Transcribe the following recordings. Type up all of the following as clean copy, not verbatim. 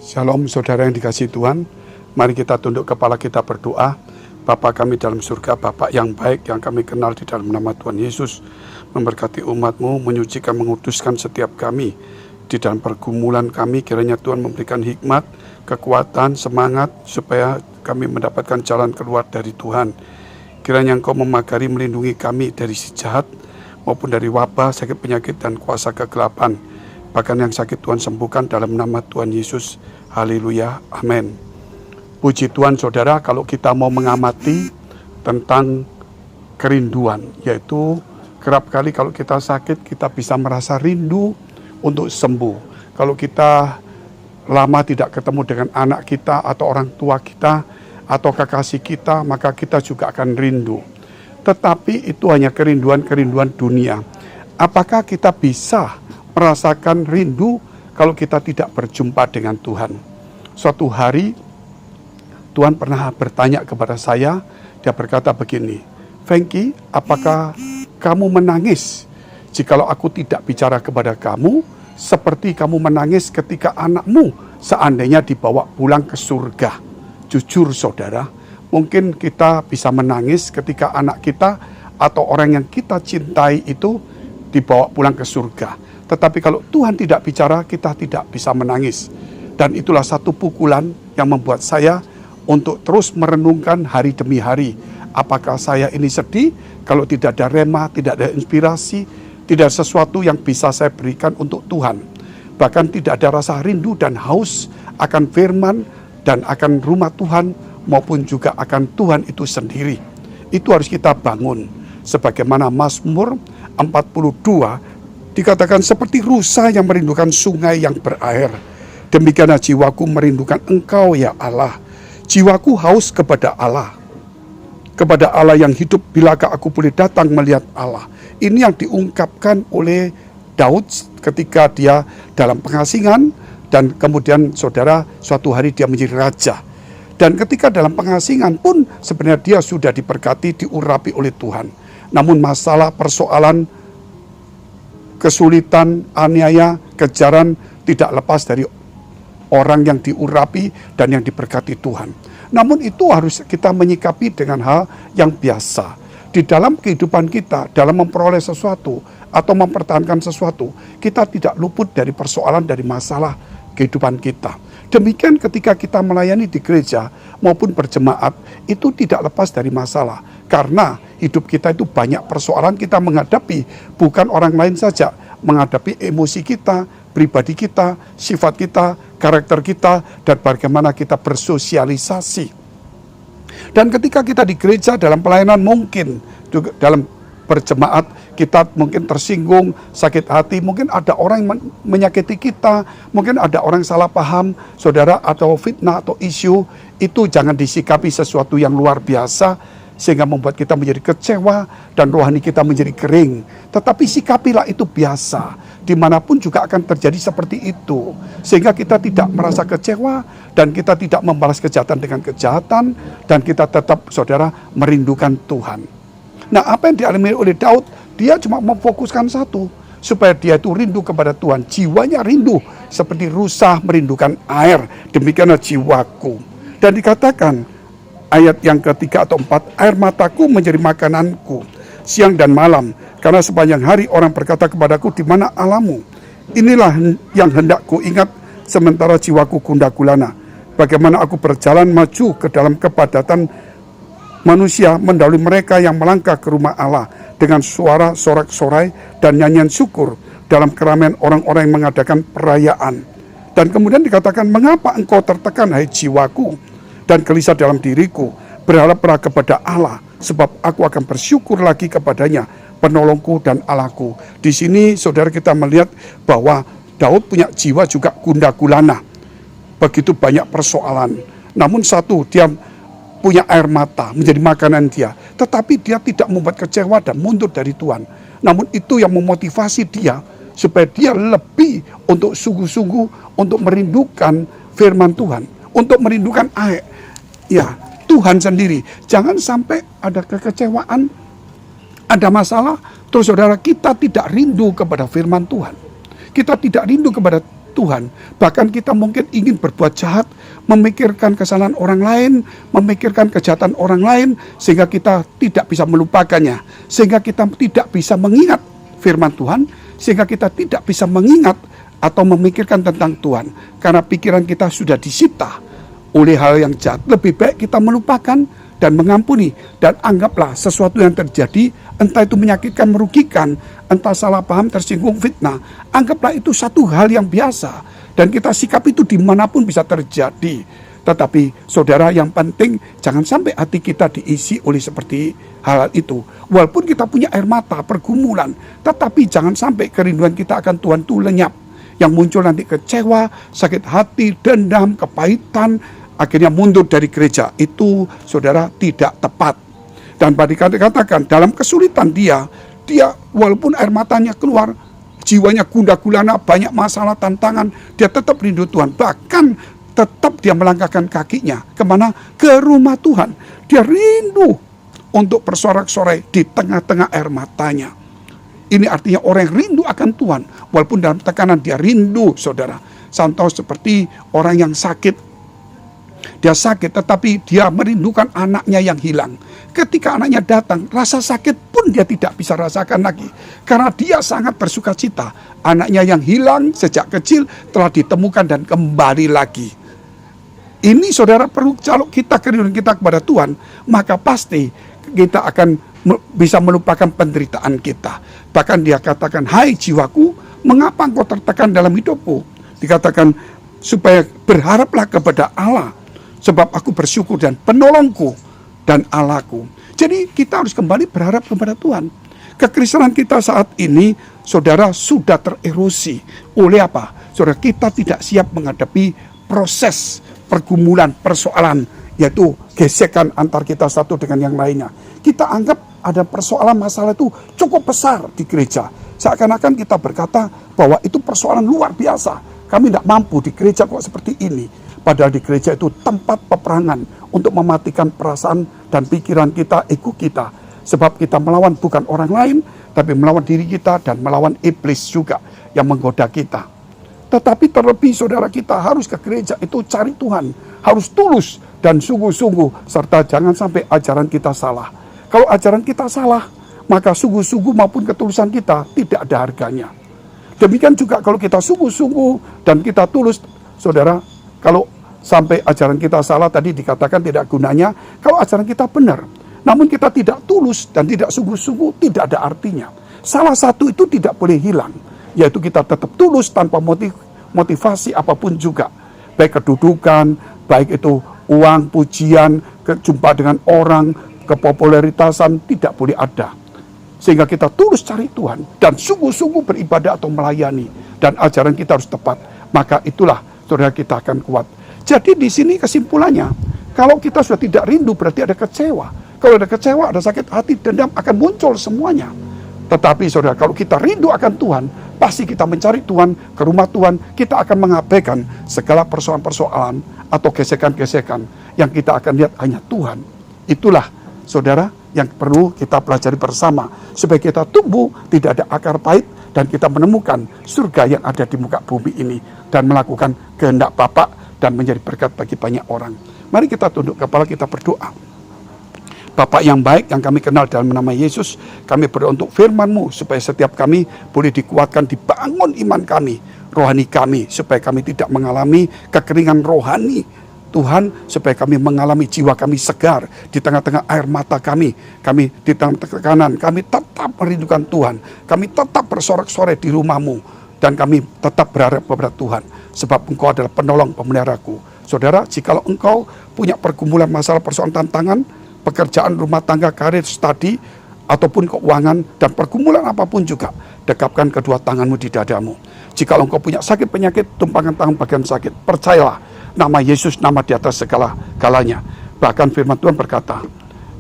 Shalom saudara yang dikasihi Tuhan. Mari kita tunduk kepala kita berdoa. Bapa kami dalam surga, Bapa yang baik yang kami kenal di dalam nama Tuhan Yesus, memberkati umat-Mu, menyucikan, menguduskan setiap kami di dalam pergumulan kami. Kiranya Tuhan memberikan hikmat, kekuatan, semangat supaya kami mendapatkan jalan keluar dari Tuhan. Kiranya Engkau memagari, melindungi kami dari si jahat maupun dari wabah, sakit, penyakit, dan kuasa kegelapan. Bahkan yang sakit Tuhan sembuhkan dalam nama Tuhan Yesus. Haleluya, amin. Puji Tuhan saudara, kalau kita mau mengamati tentang kerinduan, yaitu kerap kali kalau kita sakit kita bisa merasa rindu untuk sembuh. Kalau kita lama tidak ketemu dengan anak kita atau orang tua kita atau kekasih kita, maka kita juga akan rindu. Tetapi itu hanya kerinduan-kerinduan dunia. Apakah kita bisa merasakan rindu kalau kita tidak berjumpa dengan Tuhan? Suatu hari Tuhan pernah bertanya kepada saya. Dia berkata begini, "Frankie, apakah kamu menangis jikalau aku tidak bicara kepada kamu seperti kamu menangis ketika anakmu seandainya dibawa pulang ke surga?" Jujur saudara, mungkin kita bisa menangis ketika anak kita atau orang yang kita cintai itu dibawa pulang ke surga. Tetapi kalau Tuhan tidak bicara, kita tidak bisa menangis. Dan itulah satu pukulan yang membuat saya untuk terus merenungkan hari demi hari. Apakah saya ini sedih kalau tidak ada rema, tidak ada inspirasi, tidak ada sesuatu yang bisa saya berikan untuk Tuhan. Bahkan tidak ada rasa rindu dan haus akan firman dan akan rumah Tuhan maupun juga akan Tuhan itu sendiri. Itu harus kita bangun. Sebagaimana Mazmur 42 dikatakan, seperti rusa yang merindukan sungai yang berair, demikianlah jiwaku merindukan Engkau ya Allah. Jiwaku haus kepada Allah yang hidup. Bilakah aku boleh datang melihat Allah? Ini yang diungkapkan oleh Daud ketika dia dalam pengasingan, dan kemudian saudara suatu hari dia menjadi raja. Dan ketika dalam pengasingan pun sebenarnya dia sudah diberkati, diurapi oleh Tuhan. Namun masalah, persoalan, kesulitan, aniaya, kejaran tidak lepas dari orang yang diurapi dan yang diberkati Tuhan. Namun itu harus kita menyikapi dengan hal yang biasa. Di dalam kehidupan kita, dalam memperoleh sesuatu atau mempertahankan sesuatu, kita tidak luput dari persoalan, dari masalah kehidupan kita. Demikian ketika kita melayani di gereja maupun berjemaat, itu tidak lepas dari masalah. Karena hidup kita itu banyak persoalan kita menghadapi, bukan orang lain saja, menghadapi emosi kita, pribadi kita, sifat kita, karakter kita, dan bagaimana kita bersosialisasi. Dan ketika kita di gereja dalam pelayanan, mungkin juga dalam berjemaat kita mungkin tersinggung, sakit hati, mungkin ada orang yang menyakiti kita, mungkin ada orang salah paham, saudara, atau fitnah atau isu. Itu jangan disikapi sesuatu yang luar biasa sehingga membuat kita menjadi kecewa dan rohani kita menjadi kering. Tetapi sikapilah itu biasa, dimanapun juga akan terjadi seperti itu, sehingga kita tidak merasa kecewa dan kita tidak membalas kejahatan dengan kejahatan, dan kita tetap, saudara, merindukan Tuhan. Nah, apa yang dialami oleh Daud, dia cuma memfokuskan satu, supaya dia itu rindu kepada Tuhan. Jiwanya rindu seperti rusa merindukan air, demikianlah jiwaku. Dan dikatakan ayat yang ketiga atau 4, air mataku menjadi makananku siang dan malam, karena sepanjang hari orang berkata kepadaku, di mana Allahmu? Inilah yang hendak ku ingat sementara jiwaku gundah gulana. Bagaimana aku berjalan maju ke dalam kepadatan manusia, mendahului mereka yang melangkah ke rumah Allah dengan suara sorak-sorai dan nyanyian syukur dalam keramaian orang-orang yang mengadakan perayaan. Dan kemudian dikatakan, mengapa engkau tertekan hai jiwaku dan gelisah dalam diriku? Berharaplah kepada Allah, sebab aku akan bersyukur lagi kepadanya, penolongku dan Allahku. Di sini saudara kita melihat bahwa Daud punya jiwa juga gundah gulana. Begitu banyak persoalan. Namun satu, dia punya air mata menjadi makanan dia. Tetapi dia tidak membuat kecewa dan mundur dari Tuhan. Namun itu yang memotivasi dia supaya dia lebih untuk sungguh-sungguh untuk merindukan firman Tuhan, untuk merindukan air. Ya, Tuhan sendiri. Jangan sampai ada kekecewaan, ada masalah, terus saudara kita tidak rindu kepada firman Tuhan. Kita tidak rindu kepada Tuhan. Bahkan kita mungkin ingin berbuat jahat, memikirkan kesalahan orang lain, memikirkan kejahatan orang lain, sehingga kita tidak bisa melupakannya, sehingga kita tidak bisa mengingat firman Tuhan, sehingga kita tidak bisa mengingat atau memikirkan tentang Tuhan, karena pikiran kita sudah disita oleh hal yang jahat. Lebih baik kita melupakan dan mengampuni, dan anggaplah sesuatu yang terjadi, entah itu menyakitkan, merugikan, entah salah paham, tersinggung, fitnah, anggaplah itu satu hal yang biasa, dan kita sikap itu dimanapun bisa terjadi. Tetapi saudara, yang penting jangan sampai hati kita diisi oleh seperti hal itu. Walaupun kita punya air mata, pergumulan, tetapi jangan sampai kerinduan kita akan Tuhan itu lenyap. Yang muncul nanti kecewa, sakit hati, dendam, kepahitan, akhirnya mundur dari gereja. Itu saudara tidak tepat. Dan dikatakan dalam kesulitan dia walaupun air matanya keluar, jiwanya gundah gulana, banyak masalah, tantangan, dia tetap rindu Tuhan. Bahkan tetap dia melangkahkan kakinya kemana? Ke rumah Tuhan. Dia rindu untuk bersorak-sorai di tengah-tengah air matanya. Ini artinya orang yang rindu akan Tuhan, walaupun dalam tekanan dia rindu, saudara. Contoh seperti orang yang sakit. Dia sakit, tetapi dia merindukan anaknya yang hilang. Ketika anaknya datang, rasa sakit pun dia tidak bisa rasakan lagi. Karena dia sangat bersuka cita. Anaknya yang hilang sejak kecil telah ditemukan dan kembali lagi. Ini saudara perlu, kalau kita kerinduan kita kepada Tuhan, maka pasti kita akan bisa melupakan penderitaan kita. Bahkan dia katakan, hai jiwaku, mengapa engkau tertekan dalam hidupku? Dikatakan, supaya berharaplah kepada Allah, sebab aku bersyukur dan penolongku dan Allahku. Jadi kita harus kembali berharap kepada Tuhan. Kekristenan kita saat ini, saudara, sudah tererosi. Oleh apa? Saudara, kita tidak siap menghadapi proses pergumulan, persoalan, yaitu gesekan antar kita satu dengan yang lainnya. Kita anggap ada persoalan, masalah itu cukup besar di gereja. Seakan-akan kita berkata bahwa itu persoalan luar biasa. Kami tidak mampu di gereja kok seperti ini. Padahal di gereja itu tempat peperangan untuk mematikan perasaan dan pikiran kita, ego kita. Sebab kita melawan bukan orang lain, tapi melawan diri kita dan melawan iblis juga yang menggoda kita. Tetapi terlebih saudara, kita harus ke gereja itu cari Tuhan. Harus tulus dan sungguh-sungguh, serta jangan sampai ajaran kita salah. Kalau ajaran kita salah, maka sungguh-sungguh maupun ketulusan kita tidak ada harganya. Demikian juga kalau kita sungguh-sungguh dan kita tulus, saudara, kalau sampai ajaran kita salah, tadi dikatakan tidak gunanya. Kalau ajaran kita benar, namun kita tidak tulus dan tidak sungguh-sungguh, tidak ada artinya. Salah satu itu tidak boleh hilang, yaitu kita tetap tulus tanpa motivasi apapun juga. Baik kedudukan, baik itu uang, pujian, jumpa dengan orang, kepopuleritasan, tidak boleh ada. Sehingga kita tulus cari Tuhan dan sungguh-sungguh beribadah atau melayani, dan ajaran kita harus tepat. Maka itulah saudara, kita akan kuat. Jadi di sini kesimpulannya, kalau kita sudah tidak rindu berarti ada kecewa. Kalau ada kecewa, ada sakit hati, dendam akan muncul semuanya. Tetapi saudara, kalau kita rindu akan Tuhan, pasti kita mencari Tuhan, ke rumah Tuhan, kita akan mengabaikan segala persoalan-persoalan atau gesekan-gesekan yang kita akan lihat hanya Tuhan. Itulah saudara yang perlu kita pelajari bersama, supaya kita tumbuh, tidak ada akar pahit, dan kita menemukan surga yang ada di muka bumi ini, dan melakukan kehendak Bapa dan menjadi berkat bagi banyak orang. Mari kita tunduk kepala, kita berdoa. Bapa yang baik yang kami kenal dalam nama Yesus, kami berdoa untuk firman-Mu, supaya setiap kami boleh dikuatkan, dibangun iman kami, rohani kami, supaya kami tidak mengalami kekeringan rohani, Tuhan, supaya kami mengalami jiwa kami segar di tengah-tengah air mata kami di tengah tekanan, kami tetap merindukan Tuhan, kami tetap bersorak-sorai di rumah-Mu, dan kami tetap berharap kepada Tuhan, sebab Engkau adalah penolong pemeliharaku. Saudara, jikalau engkau punya pergumulan, masalah, persoalan, tantangan, pekerjaan, rumah tangga, karir, studi, ataupun keuangan, dan pergumulan apapun juga, dekapkan kedua tanganmu di dadamu. Jikalau engkau punya sakit penyakit, tumpangkan tangan bagian sakit, percayalah, nama Yesus, nama di atas segala galanya. Bahkan firman Tuhan berkata,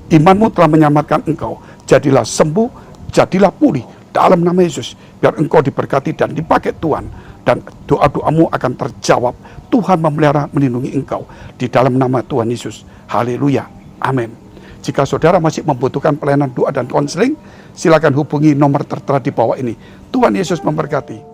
imanmu telah menyelamatkan engkau, jadilah sembuh, jadilah pulih dalam nama Yesus, biar engkau diberkati dan dipakai Tuhan, dan doa-doamu akan terjawab. Tuhan memelihara, melindungi engkau di dalam nama Tuhan Yesus. Haleluya, amin. Jika saudara masih membutuhkan pelayanan doa dan konseling, silakan hubungi nomor tertera di bawah ini. Tuhan Yesus memberkati.